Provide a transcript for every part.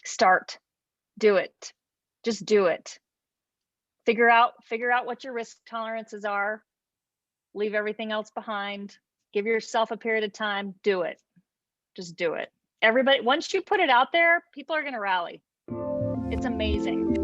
Start, do it. Just do it. Figure out what your risk tolerances are. Leave everything else behind. Give yourself a period of time. Do it. Just do it. Everybody, once you put it out there, people are going to rally. It's amazing.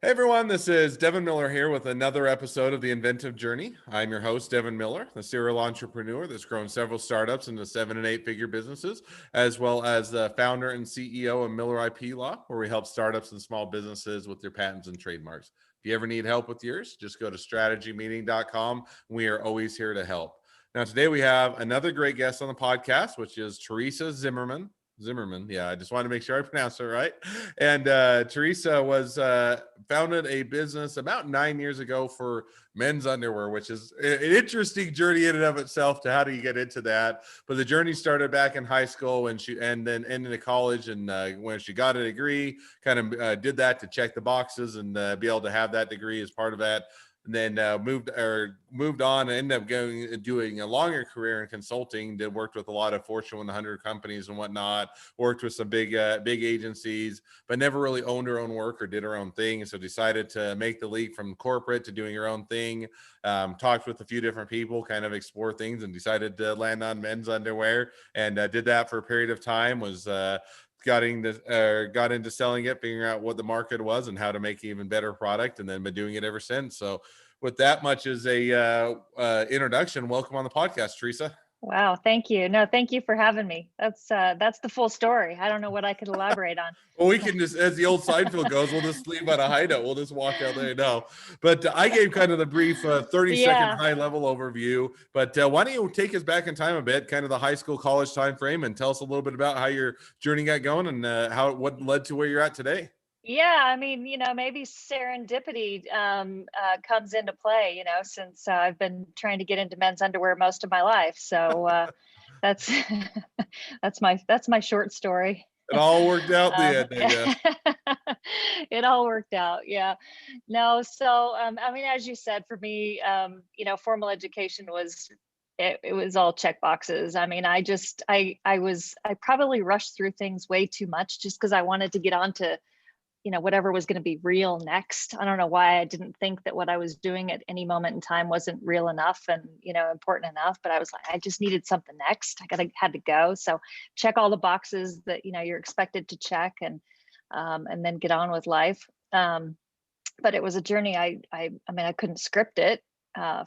Hey everyone, this is Devin Miller here with another episode of the Inventive Journey. I'm your host, Devin Miller, the serial entrepreneur that's grown several startups into 7- and 8-figure businesses, as well as the founder and CEO of Miller IP Law, where we help startups and small businesses with their patents and trademarks. If you ever need help with yours, just go to strategymeeting.com. We are always here to help. Now, today we have another great guest on the podcast, which is Terresa Zimmerman. Yeah, I just wanted to make sure I pronounced it right. And Terresa was founded a business about 9 years ago for men's underwear, which is an interesting journey in and of itself to how do you get into that. But the journey started back in high school and then into college. And when she got a degree, kind of did that to check the boxes and be able to have that degree as part of that. And then moved on and ended up doing a longer career in consulting. Worked with a lot of Fortune 100 companies and whatnot. Worked with some big agencies, but never really owned her own work or did her own thing. And so decided to make the leap from corporate to doing her own thing. Talked with a few different people, kind of explore things, and decided to land on men's underwear. And did that for a period of time. Got into selling it, figuring out what the market was and how to make an even better product, and then been doing it ever since. So with that much as a introduction, welcome on the podcast, Terresa. Wow, thank you. No, thank you for having me. That's the full story. I don't know what I could elaborate on. Well, we can just, as the old Seinfeld goes, we'll just leave at a hideout. We'll just walk out there. No, but I gave kind of the brief 30-second high-level overview. But why don't you take us back in time a bit, kind of the high school, college time frame, and tell us a little bit about how your journey got going and what led to where you're at today. Yeah, I mean, maybe serendipity comes into play, since I've been trying to get into men's underwear most of my life. So that's that's my short story. It all worked out in the end, I guess. It all worked out. Yeah. No, so I mean, as you said, for me, formal education was it was all check boxes. I mean, I probably rushed through things way too much just because I wanted to get on to whatever was going to be real next. I don't know why I didn't think that what I was doing at any moment in time wasn't real enough and, important enough, but I was like, I just needed something next. Had to go. So check all the boxes that, you're expected to check and then get on with life. But it was a journey. I mean, I couldn't script it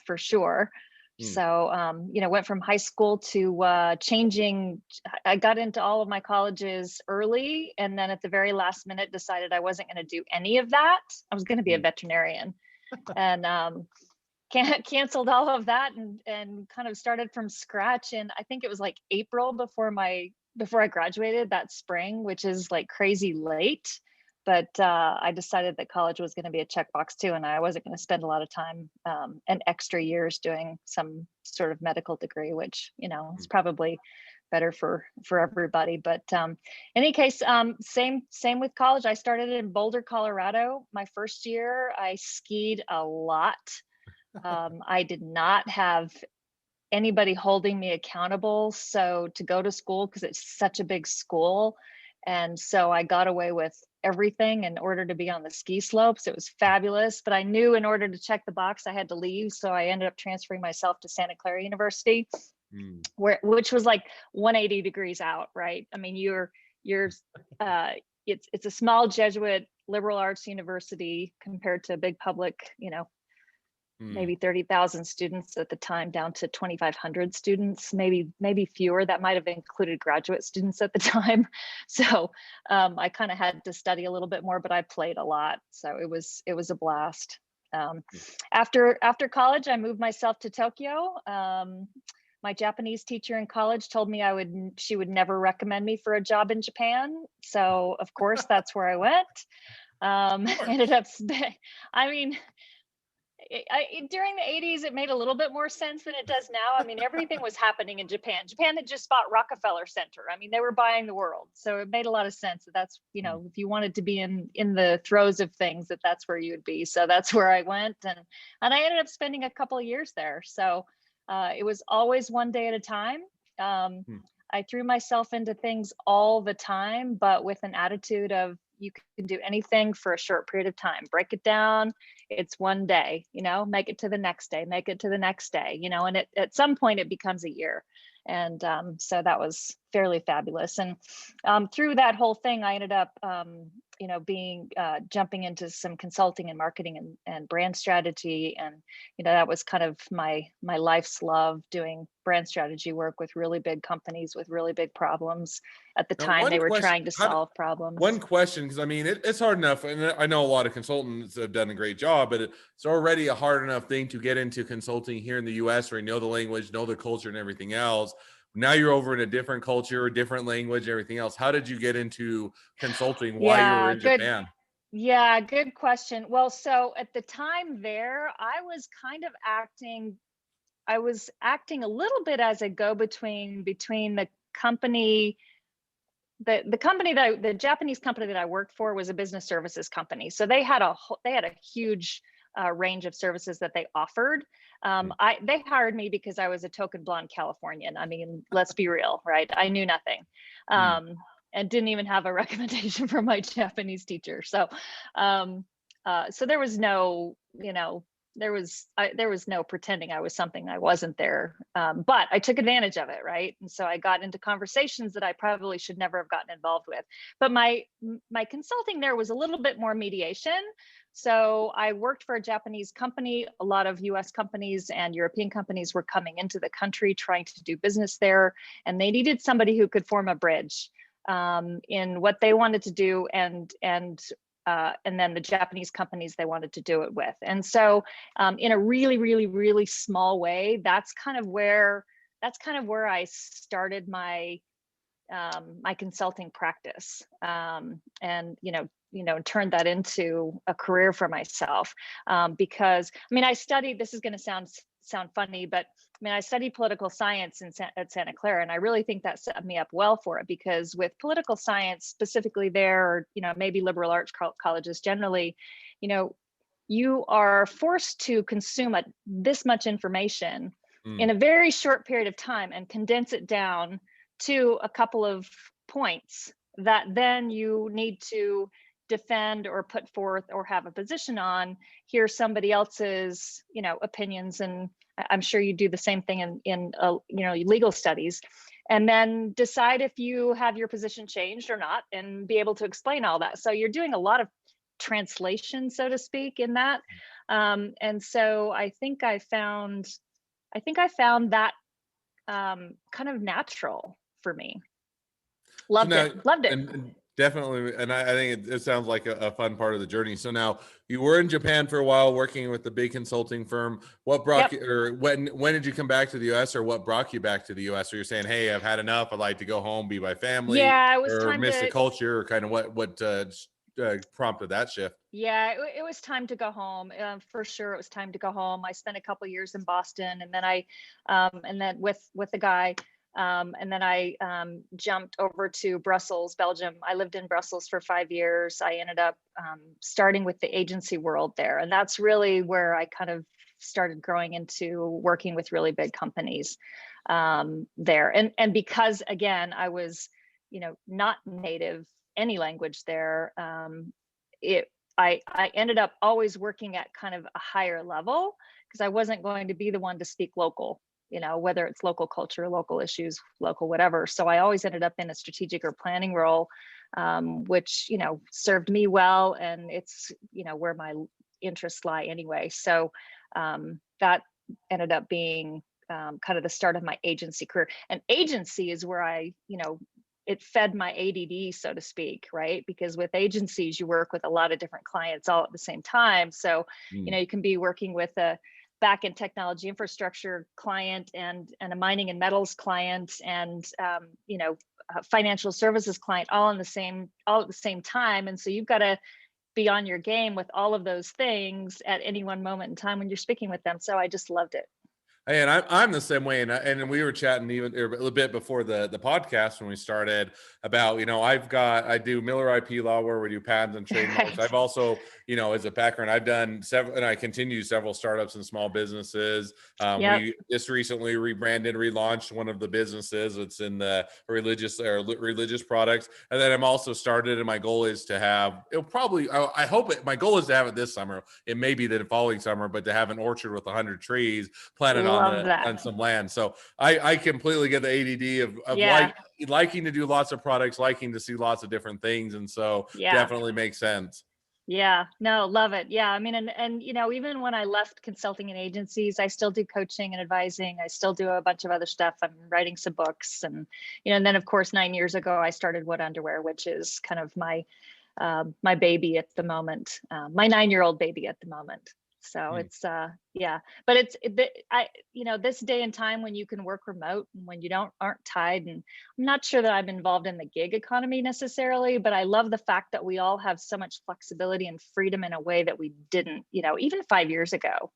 for sure. So, went from high school to changing. I got into all of my colleges early, and then at the very last minute decided I wasn't going to do any of that. I was going to be a veterinarian, and canceled all of that and kind of started from scratch. And I think it was like April before I graduated that spring, which is like crazy late. But I decided that college was going to be a checkbox too, and I wasn't going to spend a lot of time and extra years doing some sort of medical degree, which is probably better for everybody. But in any case, same with college. I started in Boulder, Colorado. My first year, I skied a lot. I did not have anybody holding me accountable, so to go to school because it's such a big school. And so I got away with everything in order to be on the ski slopes. It was fabulous, but I knew in order to check the box, I had to leave. So I ended up transferring myself to Santa Clara University, which was like 180 degrees out, right? I mean, it's a small Jesuit liberal arts university compared to a big public, maybe 30,000 students at the time, down to 2,500 students, maybe fewer. That might have included graduate students at the time. So I kind of had to study a little bit more, but I played a lot. So it was a blast. After college, I moved myself to Tokyo. My Japanese teacher in college told me she would never recommend me for a job in Japan. So of course, that's where I went. Ended up, during the 80s, it made a little bit more sense than it does now. I mean, everything was happening in Japan. Japan had just bought Rockefeller Center. I mean, they were buying the world. So it made a lot of sense that that's, if you wanted to be in the throes of things, that's where you would be. So that's where I went. And I ended up spending a couple of years there. So It was always one day at a time. Um, Hmm. I threw myself into things all the time, but with an attitude of you can do anything for a short period of time. Break it down. It's one day, make it to the next day, make it to the next day, and at some point it becomes a year. And so that was fairly fabulous. And through that whole thing, I ended up, being jumping into some consulting and marketing and brand strategy. And, that was kind of my life's love, doing brand strategy work with really big companies with really big problems. At the Now, time, one they were question, trying to solve problems. one question, because I mean, it's hard enough, and I know a lot of consultants have done a great job, but it's already a hard enough thing to get into consulting here in the US, where you know the language, know the culture, and everything else. Now you're over in a different culture, different language, everything else. How did you get into consulting while you were Yeah, in good. Japan? Yeah, good question. Well, so at the time there, I was acting a little bit as a go-between between the company, the company the Japanese company that I worked for was a business services company. So they had a huge range of services that they offered. They hired me because I was a token blonde Californian. I mean, let's be real, right? I knew nothing. Hmm. And didn't even have a recommendation from my Japanese teacher. So, so there was no, there was no pretending I was something I wasn't there. But I took advantage of it, right? And so I got into conversations that I probably should never have gotten involved with. But my consulting there was a little bit more mediation. So I worked for a Japanese company. A lot of US companies and European companies were coming into the country trying to do business there, and they needed somebody who could form a bridge in what they wanted to do and then the Japanese companies they wanted to do it with. And so in a really, really, really small way, that's kind of where I started my my consulting practice, and turned that into a career for myself. Because I mean, I studied. This is going to sound funny, but I mean, I studied political science at Santa Clara, and I really think that set me up well for it, because with political science specifically there, or maybe liberal arts colleges generally, you are forced to consume this much information Hmm. in a very short period of time and condense it down to a couple of points that then you need to defend or put forth or have a position on, hear somebody else's opinions, and I'm sure you do the same thing in legal studies, and then decide if you have your position changed or not, and be able to explain all that. So you're doing a lot of translation, so to speak, in that. And so I think I found that kind of natural for me. So Loved now, it. Loved it. and definitely, and I think it sounds like a fun part of the journey. So now you were in Japan for a while, working with the big consulting firm. What brought Yep. you, or when did you come back to the U.S., or what brought you back to the U.S.? Or you're saying, hey, I've had enough. I'd like to go home, be my family, Yeah, it was or time miss the to. culture, or kind of what prompted that shift? Yeah, it was time to go home. For sure, it was time to go home. I spent a couple years in Boston, and then and then with the guy, and then I jumped over to Brussels, Belgium. I lived in Brussels for 5 years. I ended up starting with the agency world there, and that's really where I kind of started growing into working with really big companies there. And because again, I was, not native any language there. It I ended up always working at kind of a higher level, because I wasn't going to be the one to speak local, whether it's local culture, local issues, local whatever. So I always ended up in a strategic or planning role, which served me well, and it's where my interests lie anyway. So that ended up being kind of the start of my agency career. And agency is where it fed my ADD, so to speak, right? Because with agencies, you work with a lot of different clients all at the same time. So, Mm. you can be working with a back-end technology infrastructure client and a mining and metals client and, a financial services client all at the same time. And so you've got to be on your game with all of those things at any one moment in time when you're speaking with them. So I just loved it. Hey, and I'm the same way, and we were chatting even a little bit before the podcast when we started about I do Miller IP law where we do patents and trademarks. Right. I've also as a background, I've done several, and I continue several startups and small businesses. Yep. We just recently rebranded, relaunched one of the businesses. It's in the religious products. And then I'm also started, and my goal is to have, I hope my goal is to have it this summer. It may be the following summer, but to have an orchard with 100 trees planted Love on that. some land. So I completely get the ADD of Yeah. liking to do lots of products, liking to see lots of different things. And so Yeah. definitely makes sense. Yeah, no, love it. Yeah, I mean, and even when I left consulting and agencies, I still do coaching and advising. I still do a bunch of other stuff. I'm writing some books, and and then of course 9 years ago I started What Underwear, which is kind of my baby at the moment, my 9-year-old baby at the moment. So it's yeah, but this day and time when you can work remote and when you aren't tied, and I'm not sure that I'm involved in the gig economy necessarily, but I love the fact that we all have so much flexibility and freedom in a way that we didn't, even 5 years ago.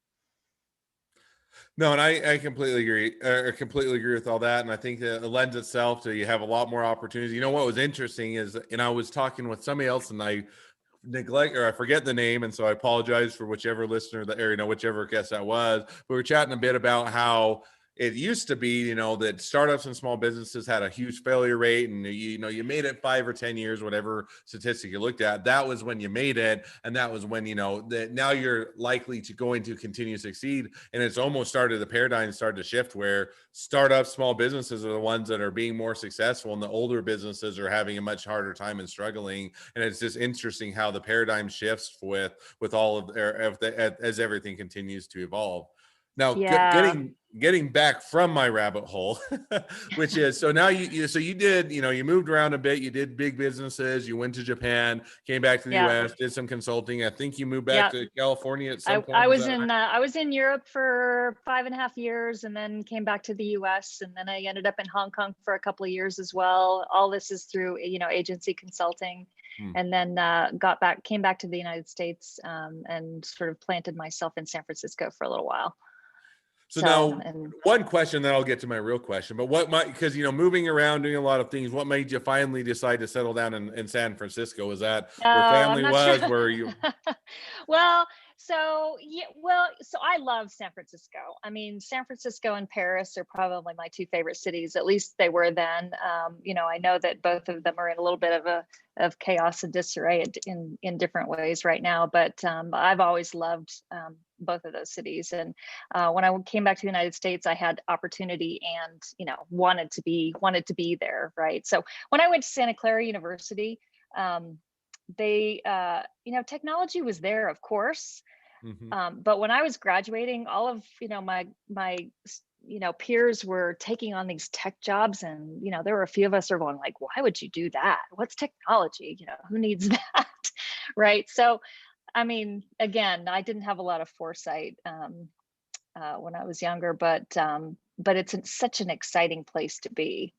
No, and I completely agree. Completely agree with all that, and I think that it lends itself to you have a lot more opportunities. What was interesting is, and I was talking with somebody else, and I forget the name, and so I apologize for whichever listener that, or whichever guest that was. We were chatting a bit about how it used to be, that startups and small businesses had a huge failure rate, and you made it 5 or 10 years, whatever statistic you looked at. That was when you made it, and that was when that now you're likely to going to continue to succeed. And it's almost the paradigm started to shift, where startups, small businesses are the ones that are being more successful, and the older businesses are having a much harder time and struggling. And it's just interesting how the paradigm shifts with all of as everything continues to evolve. Now, Yeah. getting back from my rabbit hole, which is, so now you did, you moved around a bit, you did big businesses, you went to Japan, came back to the Yeah. US, did some consulting. I think you moved back Yeah. to California at some I, point. I Is was that in right? I was in Europe for 5.5 years, and then came back to the U.S., and then I ended up in Hong Kong for a couple of years as well. All this is through agency consulting, Hmm. and then came back to the United States, and sort of planted myself in San Francisco for a little while. So So, now, and one question, then I'll get to my real question. But because moving around, doing a lot of things, what made you finally decide to settle down in San Francisco? Was that where I'm family not sure. was? Where you? Well, so I love San Francisco. I mean, San Francisco and Paris are probably my two favorite cities. At least they were then. I know that both of them are in a little bit of chaos and disarray in different ways right now. But I've always loved both of those cities. And when I came back to the United States, I had opportunity and wanted to be there, right? So when I went to Santa Clara University, they technology was there, of course, Mm-hmm. but when I was graduating, all of my peers were taking on these tech jobs, and there were a few of us are going like, why would you do that? What's technology? Who needs that? Right? So I mean, again, I didn't have a lot of foresight when I was younger, but it's such an exciting place to be,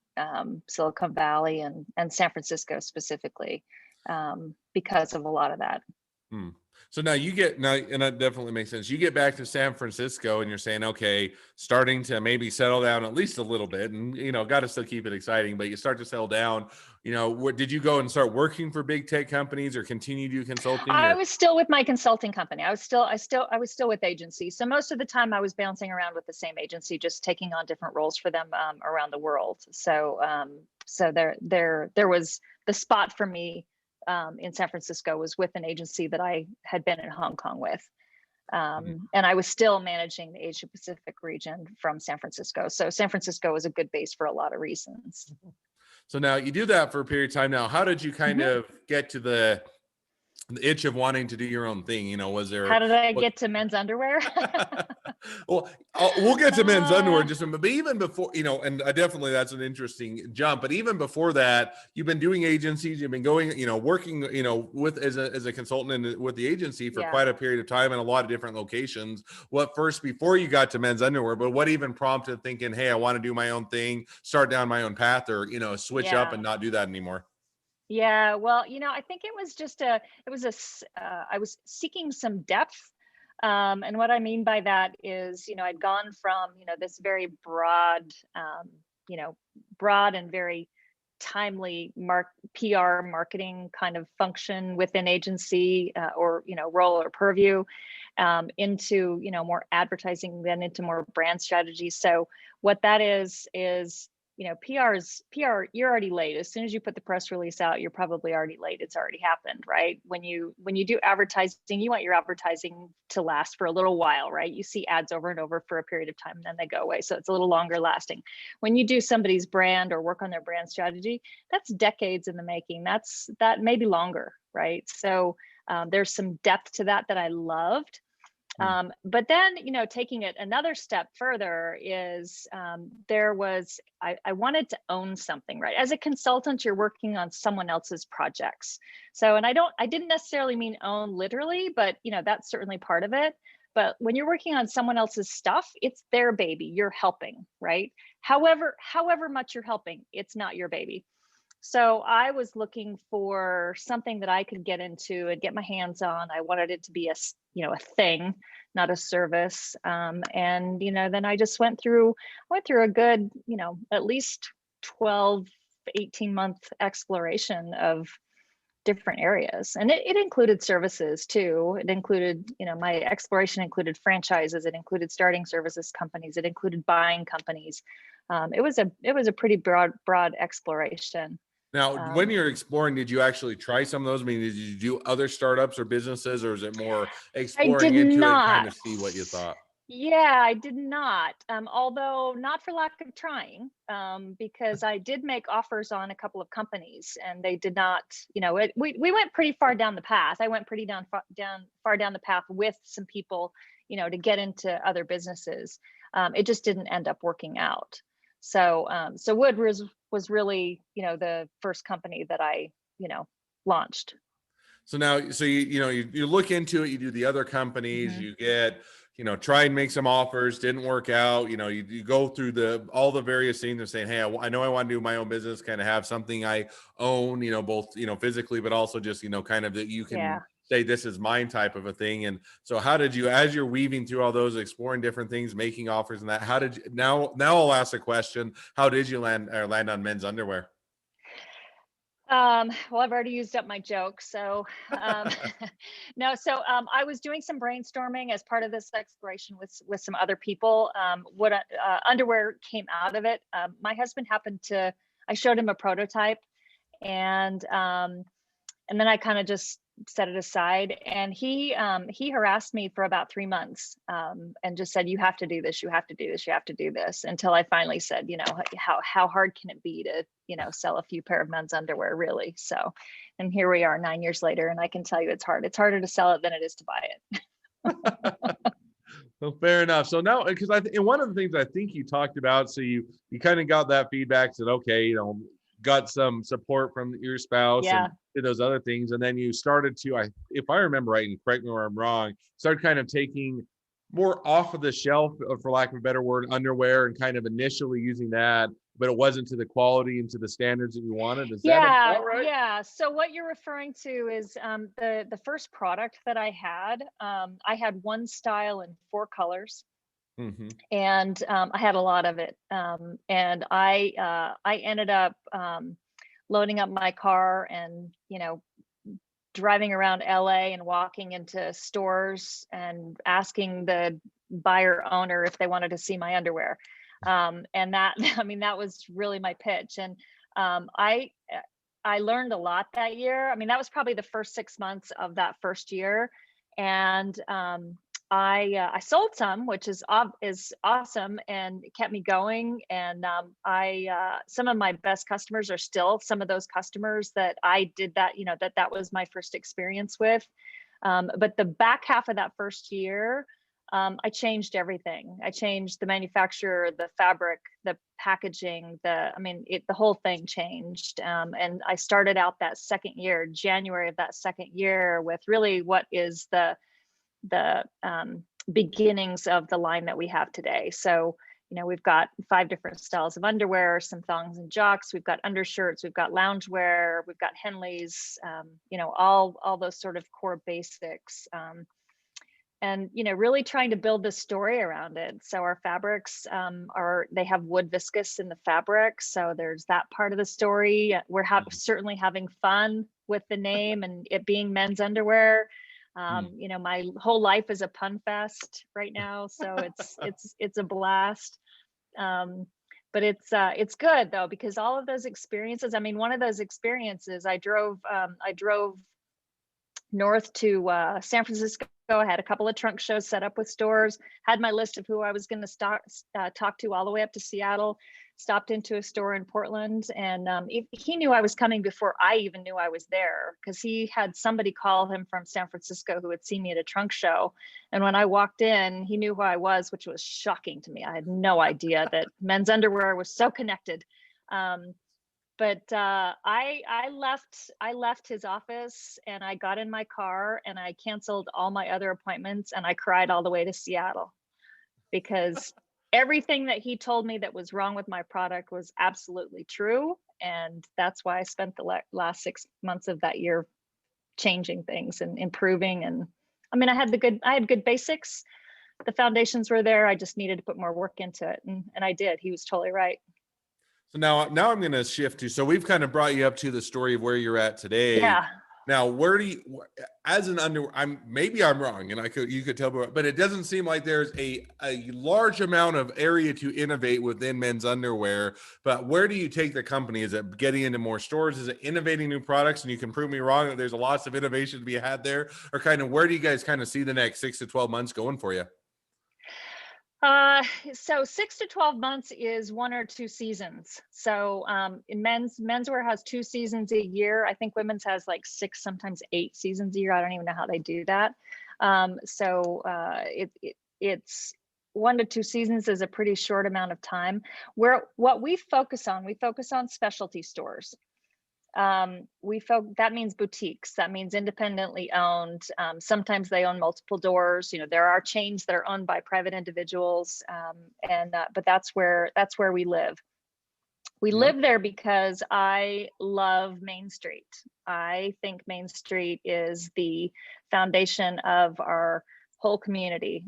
Silicon Valley and San Francisco specifically, because of a lot of that. Hmm. So now you get now, and that definitely makes sense. You get back to San Francisco, and you're saying, okay, starting to maybe settle down at least a little bit, and got to still keep it exciting, but you start to settle down. What did you go and start working for big tech companies, or continue to do consulting, I or? was still with my consulting company. I was still with agencies. So most of the time I was bouncing around with the same agency, just taking on different roles for them around the world. So there was the spot for me in San Francisco was with an agency that I had been in Hong Kong with. And I was still managing the Asia Pacific region from San Francisco. So San Francisco was a good base for a lot of reasons. So now you do that for a period of time. Now, how did you kind Mhm. of get to the itch of wanting to do your own thing? Was there How did I what? get to men's underwear? Well, we'll get to men's underwear Uh, just a minute, but even before, and I definitely, that's an interesting jump. But even before that, you've been doing agencies, you've been going, working, with as a consultant and with the agency for yeah. quite a period of time in a lot of different locations. What first, before you got to men's underwear, but what even prompted thinking, hey, I want to do my own thing, start down my own path, or switch up Yeah. and not do that anymore? Yeah. Well, I think it was I was seeking some depth. And what I mean by that is, I'd gone from, this very broad, broad and very timely PR marketing kind of function within agency or, role or purview, into, more advertising, then into more brand strategy. So what that is, PR, you're already late. As soon as you put the press release out, you're probably already late. It's already happened, right? When you do advertising, you want your advertising to last for a little while, right? You see ads over and over for a period of time, and then they go away. So it's a little longer lasting. When you do somebody's brand or work on their brand strategy, that's decades in the making. That may be longer, right? So there's some depth to that I loved. But then, taking it another step further is I wanted to own something, right? As a consultant, you're working on someone else's projects. So, and I didn't necessarily mean own literally, but that's certainly part of it. But when you're working on someone else's stuff, it's their baby, you're helping, right? However much you're helping, it's not your baby. So I was looking for something that I could get into and get my hands on. I wanted it to be a thing, not a service. And, then I just went through a good, at least 12, 18-month exploration of different areas. And it included services too. It included, my exploration included franchises. It included starting services companies. It included buying companies. It was a pretty broad exploration. Now, when you're exploring, did you actually try some of those? I mean, did you do other startups or businesses, or is it more exploring into it and kind of see what you thought? Yeah, I did not. Although not for lack of trying, because I did make offers on a couple of companies, and they did not. We went pretty far down the path. I went pretty far down the path with some people, to get into other businesses. It just didn't end up working out. So Wood was really, the first company that I, launched. So now, you look into it, you do the other companies, you get, try and make some offers, didn't work out, you go through all the various things of saying, hey, I know I want to do my own business, kind of have something I own, both, physically, but also just, kind of that you can say this is mine type of a thing. And so how did you, as you're weaving through all those, exploring different things, making offers and that, how did you, now I'll ask a question. How did you land on men's underwear? Well, I've already used up my joke. So, no, so I was doing some brainstorming as part of this exploration with some other people. What underwear came out of it. My husband I showed him a prototype, and then I kind of just set it aside, and he harassed me for about 3 months, and just said, you have to do this, you have to do this, you have to do this, until I finally said, how hard can it be to, sell a few pair of men's underwear, really? So, and here we are 9 years later, and I can tell you it's hard. It's harder to sell it than it is to buy it. Well, fair enough. So now, because and one of the things I think you talked about, so you kind of got that feedback, said, okay, got some support from your spouse, and did those other things. And then you started to, if I remember right, and correct me where I'm wrong, started kind of taking more off of the shelf, for lack of a better word, underwear, and kind of initially using that, but it wasn't to the quality and to the standards that you wanted. Is that about right? Yeah. So what you're referring to is the first product that I had. I had one style in 4 colors. Mm-hmm. And I had a lot of it. And I ended up loading up my car and, driving around LA and walking into stores and asking the buyer owner if they wanted to see my underwear. And that, that was really my pitch. And I learned a lot that year. That was probably the first 6 months of that first year. And I sold some, which is awesome, and it kept me going. And some of my best customers are still some of those customers that I did that, that was my first experience with. But the back half of that first year, I changed everything. I changed the manufacturer, the fabric, the packaging, the whole thing changed. And I started out that second year, January of that second year, with really what is the beginnings of the line that we have today. So, we've got 5 different styles of underwear, some thongs and jocks. We've got undershirts, we've got loungewear, we've got Henleys, all those sort of core basics. really trying to build the story around it. So our fabrics they have wood viscose in the fabric. So there's that part of the story. We're certainly having fun with the name and it being men's underwear. My whole life is a pun fest right now. So it's a blast. But it's good though, because all of those experiences, I mean, one of those experiences, I drove north to San Francisco. I had a couple of trunk shows set up with stores, had my list of who I was going to talk to all the way up to Seattle, stopped into a store in Portland. And he knew I was coming before I even knew I was there, because he had somebody call him from San Francisco who had seen me at a trunk show. And when I walked in, he knew who I was, which was shocking to me. I had no idea that men's underwear was so connected. But I left his office and I got in my car and I canceled all my other appointments and I cried all the way to Seattle, because everything that he told me that was wrong with my product was absolutely true. And that's why I spent the last 6 months of that year changing things and improving. And I mean, I had good basics. The foundations were there. I just needed to put more work into it. And I did. He was totally right. So now I'm going to shift to, so we've kind of brought you up to the story of where you're at today. Yeah. Now, where do you, as an maybe I'm wrong, and you could tell me, but it doesn't seem like there's a large amount of area to innovate within men's underwear. But where do you take the company? Is it getting into more stores? Is it innovating new products? And you can prove me wrong that there's lots of innovation to be had there. Or kind of where do you guys kind of see the next 6 to 12 months going for you? So 6 to 12 months is 1 or 2 seasons. So in menswear has 2 seasons a year. I think women's has like 6, sometimes 8 seasons a year. I don't even know how they do that. It's 1 to 2 seasons is a pretty short amount of time. What we focus on specialty stores. That means boutiques, that means independently owned. Sometimes they own multiple doors. There are chains that are owned by private individuals, but that's where we live. We live there because I love Main Street. I think Main Street is the foundation of our whole community.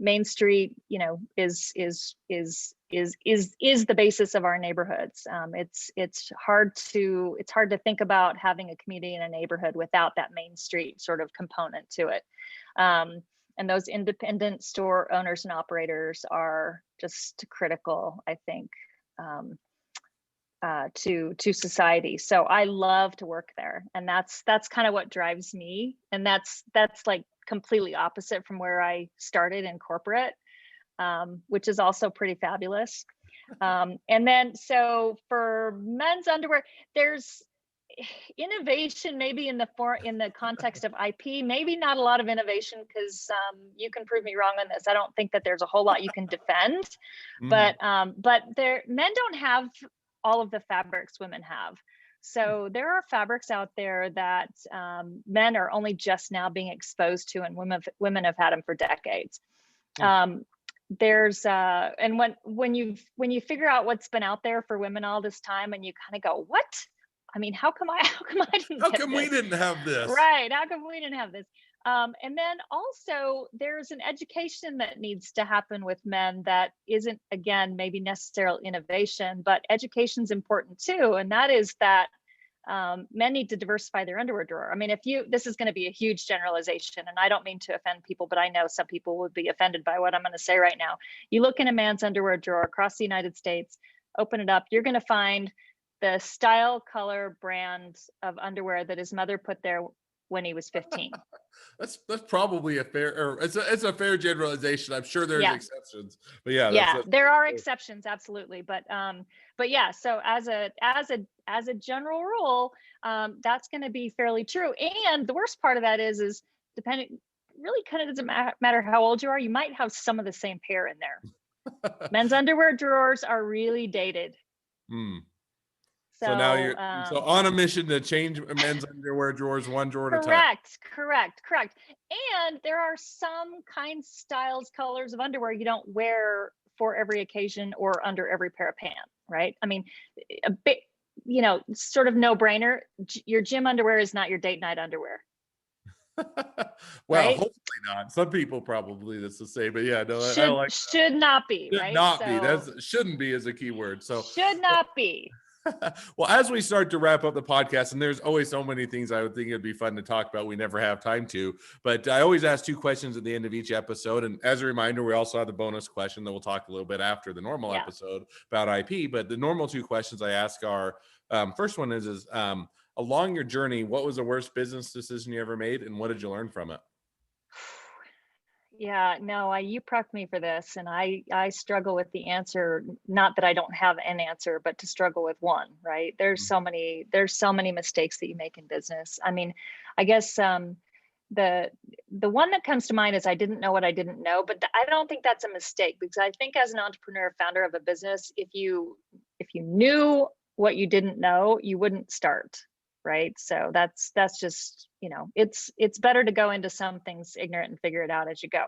Main Street, is the basis of our neighborhoods. It's hard to think about having a community in a neighborhood without that Main Street sort of component to it. And those independent store owners and operators are just critical, I think, to society. So I love to work there, and that's kind of what drives me. And that's like completely opposite from where I started in corporate, which is also pretty fabulous. And then, so for men's underwear, there's innovation, maybe in the context of IP, maybe not a lot of innovation, because you can prove me wrong on this. I don't think that there's a whole lot you can defend, but men don't have all of the fabrics women have. So there are fabrics out there that men are only just now being exposed to, and women have had them for decades. There's and when you figure out what's been out there for women all this time, and you kind of go, what? I mean, how come we didn't have this? Right? How come we didn't have this? And then also there's an education that needs to happen with men that isn't, again, maybe necessarily innovation, but education's important too. And that is that men need to diversify their underwear drawer. I mean, this is going to be a huge generalization, and I don't mean to offend people, but I know some people would be offended by what I'm going to say right now. You look in a man's underwear drawer across the United States, open it up, you're going to find the style, color, brand of underwear that his mother put there when he was 15. That's probably a fair, or it's a fair generalization. I'm sure there's exceptions, but that's there are exceptions, absolutely. But yeah, so as a general rule, that's going to be fairly true. And the worst part of that is depending, really kind of doesn't matter how old you are, you might have some of the same pair in there. Men's underwear drawers are really dated. So now you're on a mission to change men's underwear drawers 1 drawer at a time. Correct. And there are some kinds, styles, colors of underwear you don't wear for every occasion or under every pair of pants, right? I mean, a bit, sort of no brainer. Your gym underwear is not your date night underwear. Well, right? hopefully not. Some people probably that's the same, but yeah, no, I Should like should not be, that. Should right? not be. So That's shouldn't be is a key word. So, should not be. well, as we start to wrap up the podcast, and there's always so many things I would think it'd be fun to talk about. We never have time to, but I always ask 2 questions at the end of each episode. And as a reminder, we also have the bonus question that we'll talk a little bit after the normal Yeah. episode about IP. But the normal 2 questions I ask are, first one is along your journey, what was the worst business decision you ever made, and what did you learn from it? Yeah, no, you prepped me for this, and I struggle with the answer. Not that I don't have an answer, but to struggle with one, right? There's so many mistakes that you make in business. I mean, I guess the the one that comes to mind is I didn't know what I didn't know, but I don't think that's a mistake, because I think as an entrepreneur, founder of a business, if you knew what you didn't know, you wouldn't start, right? So that's just, it's better to go into some things ignorant and figure it out as you go.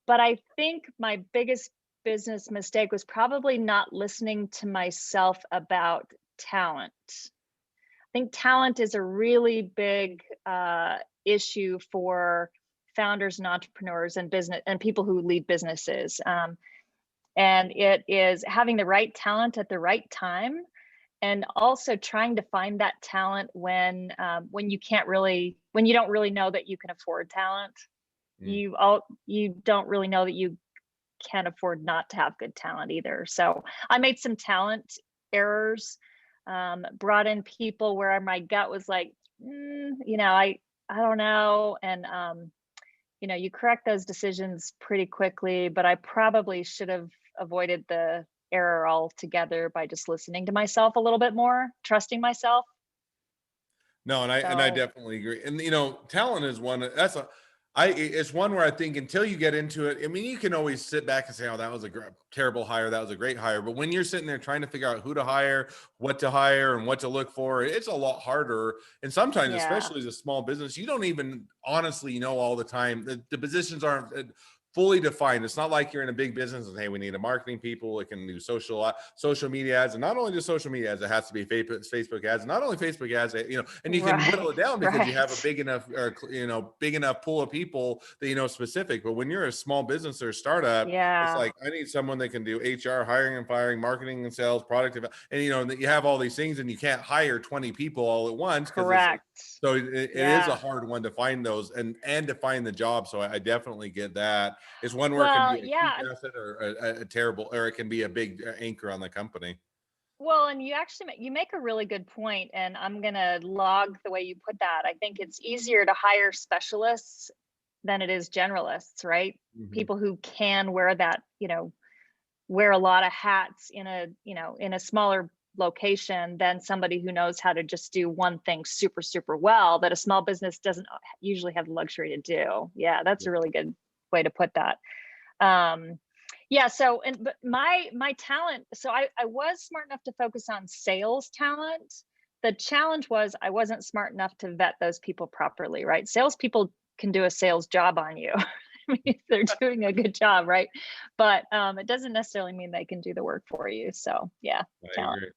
But I think my biggest business mistake was probably not listening to myself about talent. I think talent is a really big issue for founders and entrepreneurs and business and people who lead businesses. And it is having the right talent at the right time, and also trying to find that talent when you don't really know that you can afford talent. Mm. You don't really know that you can afford not to have good talent either. So I made some talent errors, brought in people where my gut was like, I don't know. And you correct those decisions pretty quickly, but I probably should have avoided the error altogether by just listening to myself a little bit more, trusting myself. No, and I So definitely agree. And talent is one that's a I it's one where I think until you get into it, I mean, you can always sit back and say, "Oh, that was a terrible hire, that was a great hire." But when you're sitting there trying to figure out who to hire, and what to look for, it's a lot harder. And sometimes, yeah, especially as a small business, you don't even honestly know all the time. The positions aren't fully defined. It's not like you're in a big business and hey, we need a marketing people. It can do social media ads, and not only just social media ads, it has to be Facebook ads. And not only Facebook ads, and you can whittle right, it down because you have a right. big enough or big enough pool of people that specific. But when you're a small business or a startup, it's Yeah, like I need someone that can do HR, hiring and firing, marketing and sales, and that you have all these things, and you can't hire 20 people all at once because it's like correct. so it is a Yeah. hard one to find those and to find the job. So I definitely get that. It's one where it can Well, be a huge yeah. asset or a terrible, or it can be a big anchor on the company. Well, and you actually you make a really good point, and I'm gonna log the way you put that. I think it's easier to hire specialists than it is generalists, right? Mhm. People who can wear that, wear a lot of hats in a smaller location than somebody who knows how to just do one thing super, super well that a small business doesn't usually have the luxury to do. Yeah, that's a really good way to put that. Um, yeah, so but my talent, so I was smart enough to focus on sales talent. The challenge was I wasn't smart enough to vet those people properly, right? Salespeople can do a sales job on you. I mean, if they're doing a good job, right? But it doesn't necessarily mean they can do the work for you. So yeah, I talent. agree.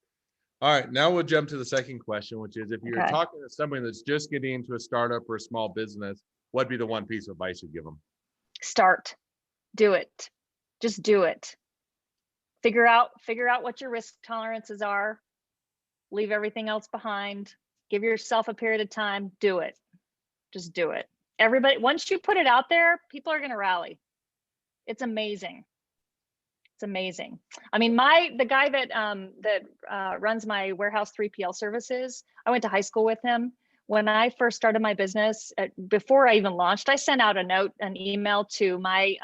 All right, now we'll jump to the second question, which is if you're Okay. talking to somebody that's just getting into a startup or a small business, what'd be the one piece of advice you'd give them? Start. Do it. Just do it. Figure out what your risk tolerances are. Leave everything else behind. Give yourself a period of time. Do it. Just do it. Everybody, once you put it out there, people are going to rally. It's amazing. It's amazing. I mean, the guy that runs my warehouse 3PL services, I went to high school with him. When I first started my business, before I even launched, I sent out an email to my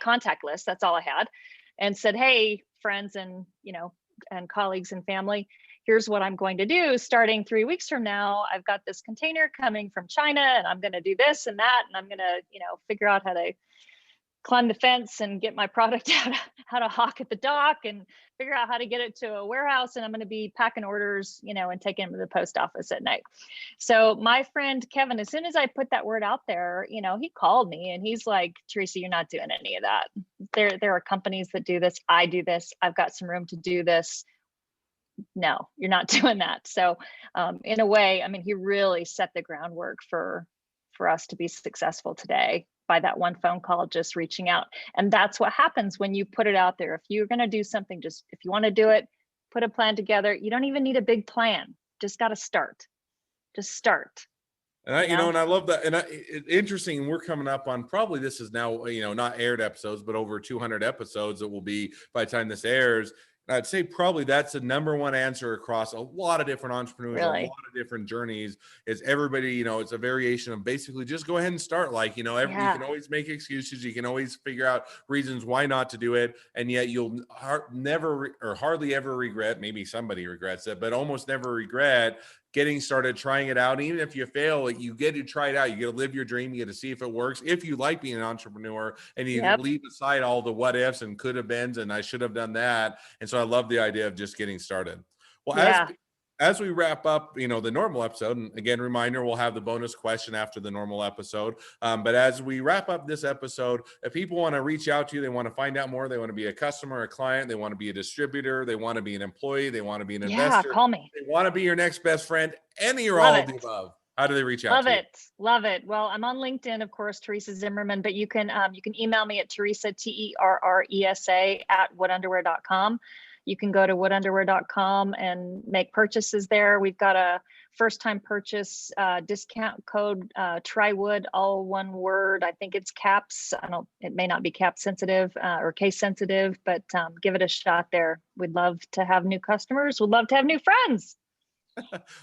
contact list. That's all I had, and said, "Hey, friends and colleagues and family, here's what I'm going to do. Starting 3 weeks from now, I've got this container coming from China, and I'm going to do this and that, and I'm going to figure out how to climb the fence and get my product out, how to hawk at the dock and figure out how to get it to a warehouse. And I'm going to be packing orders, and taking them to the post office at night." So my friend Kevin, as soon as I put that word out there, he called me and he's like, "Teresa, you're not doing any of that. There are companies that do this. I do this. I've got some room to do this. No, you're not doing that." So in a way, I mean, he really set the groundwork for for us to be successful today by that one phone call, just reaching out. And that's what happens when you put it out there. If you're going to do something, just if you want to do it, put a plan together. You don't even need a big plan. Just got to start. Just start. And I, and I love that. And interesting. We're coming up on, probably this is now, not aired episodes, but over 200 episodes that will be by the time this airs. And I'd say probably that's the number one answer across a lot of different entrepreneurs, a lot of different journeys, is everybody, it's a variation of basically just go ahead and start. Like, you can always make excuses. You can always figure out reasons why not to do it. And yet you'll never or hardly ever regret, maybe somebody regrets it, but almost never regret getting started, trying it out. Even if you fail, you get to try it out. You get to live your dream. You get to see if it works. If you like being an entrepreneur, and you leave aside all the what ifs and could have beens and I should have done that. And so I love the idea of just getting started. Well, as we wrap up, the normal episode, and again, reminder, we'll have the bonus question after the normal episode. But as we wrap up this episode, if people want to reach out to you, they want to find out more, they want to be a customer, a client, they want to be a distributor, they want to be an employee, they want to be an investor, call me. They want to be your next best friend, any or all of the above. How do they reach out to you? Love it. Well, I'm on LinkedIn, of course, Teresa Zimmerman, but you can email me at Teresa, Terresa @woodunderwear.com. You can go to woodunderwear.com and make purchases there. We've got a first-time purchase discount code, TryWood, all one word. I think it's caps. It may not be cap sensitive or case sensitive, but give it a shot there. We'd love to have new customers. We'd love to have new friends.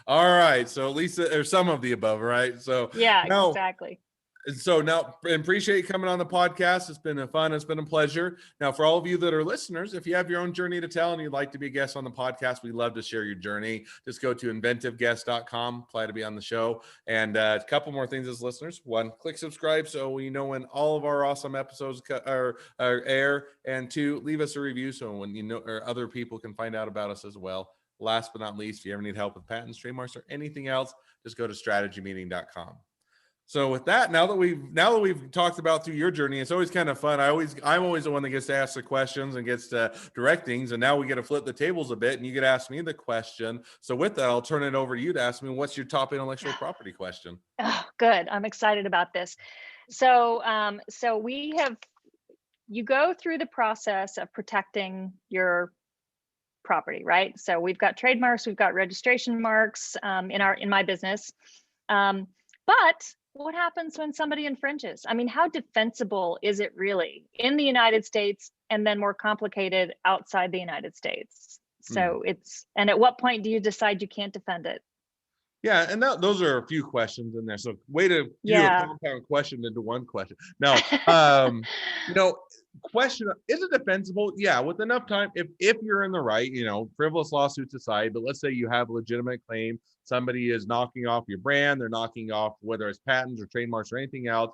All right. So at least, or some of the above, right? So exactly. So now, appreciate you coming on the podcast. It's been fun. It's been a pleasure. Now, for all of you that are listeners, if you have your own journey to tell and you'd like to be a guest on the podcast, we'd love to share your journey. Just go to inventiveguest.com, apply to be on the show. And a couple more things as listeners. One, click subscribe so we know when all of our awesome episodes are air. And two, leave us a review so when or other people can find out about us as well. Last but not least, if you ever need help with patents, trademarks, or anything else, just go to strategymeeting.com. So with that, now that we've talked about through your journey, it's always kind of fun. I'm always the one that gets to ask the questions and gets to direct things. And now we get to flip the tables a bit and you get to ask me the question. So with that, I'll turn it over to you to ask me, what's your top intellectual property question? Oh, good. I'm excited about this. So, you go through the process of protecting your property, right? So we've got trademarks, we've got registration marks in my business. But what happens when somebody infringes? I mean, how defensible is it really in the United States and then more complicated outside the United States? So and at what point do you decide you can't defend it? Yeah, and those are a few questions in there. So way to do a compound question into one question. No, question, is it defensible? Yeah, with enough time, if you're in the right, frivolous lawsuits aside, but let's say you have a legitimate claim, somebody is knocking off your brand, they're knocking off whether it's patents or trademarks or anything else,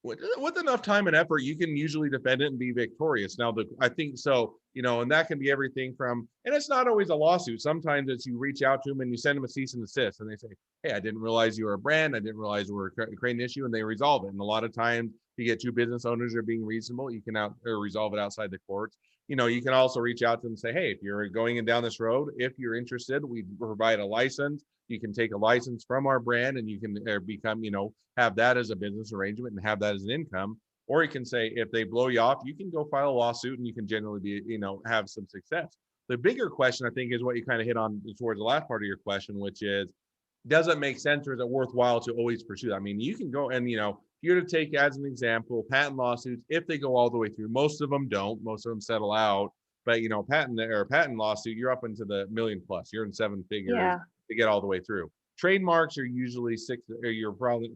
with enough time and effort, you can usually defend it and be victorious. Now, I think so, and that can be everything from, and it's not always a lawsuit. Sometimes it's you reach out to them and you send them a cease and desist and they say, hey, I didn't realize you were a brand. I didn't realize we were creating an issue, and they resolve it. And a lot of times you get two business owners that are being reasonable, you can resolve it outside the courts. You can also reach out to them and say, hey, if you're going down this road, if you're interested, we provide a license. You can take a license from our brand and you can become, have that as a business arrangement and have that as an income. Or you can say, if they blow you off, you can go file a lawsuit and you can generally be, have some success. The bigger question, I think, is what you kind of hit on towards the last part of your question, which is, does it make sense or is it worthwhile to always pursue that? I mean, you can go and, if you're to take as an example, patent lawsuits, if they go all the way through, most of them don't, most of them settle out. But, patent lawsuit, you're up into the million plus, you're in seven figures. Yeah. To get all the way through. Trademarks are usually you're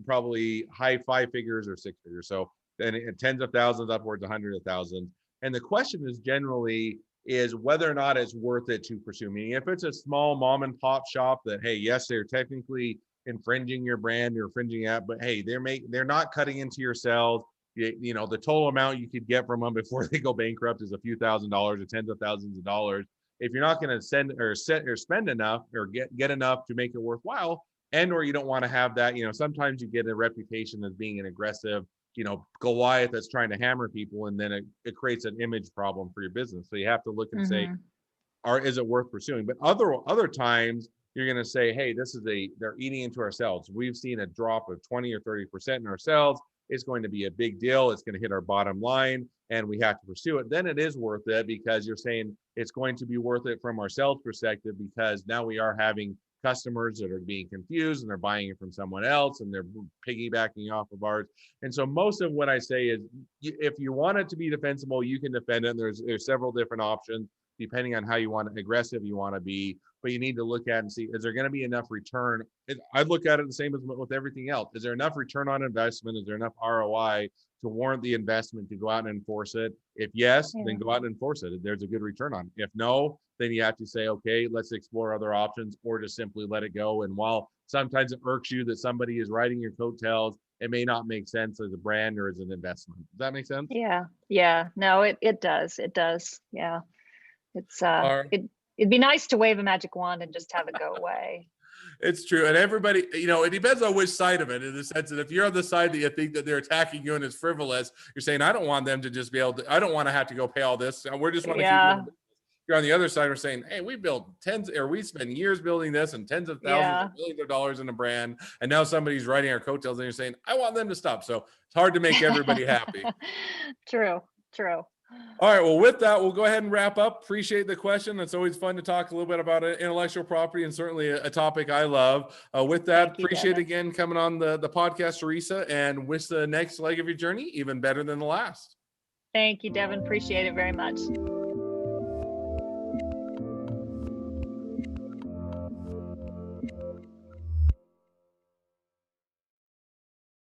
probably high five figures or six figures. So then tens of thousands upwards, hundreds of thousands. And the question is generally is whether or not it's worth it to pursue. Meaning if it's a small mom and pop shop that, hey, yes, they're technically infringing your brand, you're infringing that, but hey, they're not cutting into your sales. The total amount you could get from them before they go bankrupt is a few $1,000s or tens of thousands of dollars. If you're not going to spend enough or get enough to make it worthwhile, and or you don't want to have that, sometimes you get a reputation as being an aggressive, Goliath that's trying to hammer people, and then it creates an image problem for your business. So you have to look and say, is it worth pursuing? But other times, you're going to say, hey, they're eating into our sales. We've seen a drop of 20 or 30% in our sales. It's going to be a big deal. It's going to hit our bottom line and we have to pursue it. Then it is worth it, because you're saying it's going to be worth it from our sales perspective, because now we are having customers that are being confused and they're buying it from someone else and they're piggybacking off of ours. And so most of what I say is, if you want it to be defensible, you can defend it. And there's several different options depending on how aggressive you want to be, but you need to look at and see, is there going to be enough return? I look at it the same as with everything else. Is there enough return on investment? Is there enough ROI to warrant the investment to go out and enforce it? If yes, then go out and enforce it. There's a good return on it. If no, then you have to say, okay, let's explore other options, or just simply let it go. And while sometimes it irks you that somebody is riding your coattails, it may not make sense as a brand or as an investment. Does that make sense? Yeah. No, it does. It does. Yeah. It's it'd be nice to wave a magic wand and just have it go away. It's true. And everybody, it depends on which side of it, in the sense that if you're on the side that you think that they're attacking you and it's frivolous, you're saying, I don't want them to just be able to, I don't want to have to go pay all this. We're just want to keep it. You're on the other side, we're saying, hey, we spend years building this and tens of thousands of millions of dollars in a brand. And now somebody's riding our coattails and you're saying, I want them to stop. So it's hard to make everybody happy. True. All right. Well, with that, we'll go ahead and wrap up. Appreciate the question. It's always fun to talk a little bit about intellectual property, and certainly a topic I love. With that, appreciate again coming on the podcast, Teresa, and wish the next leg of your journey even better than the last. Thank you, Devin. Appreciate it very much.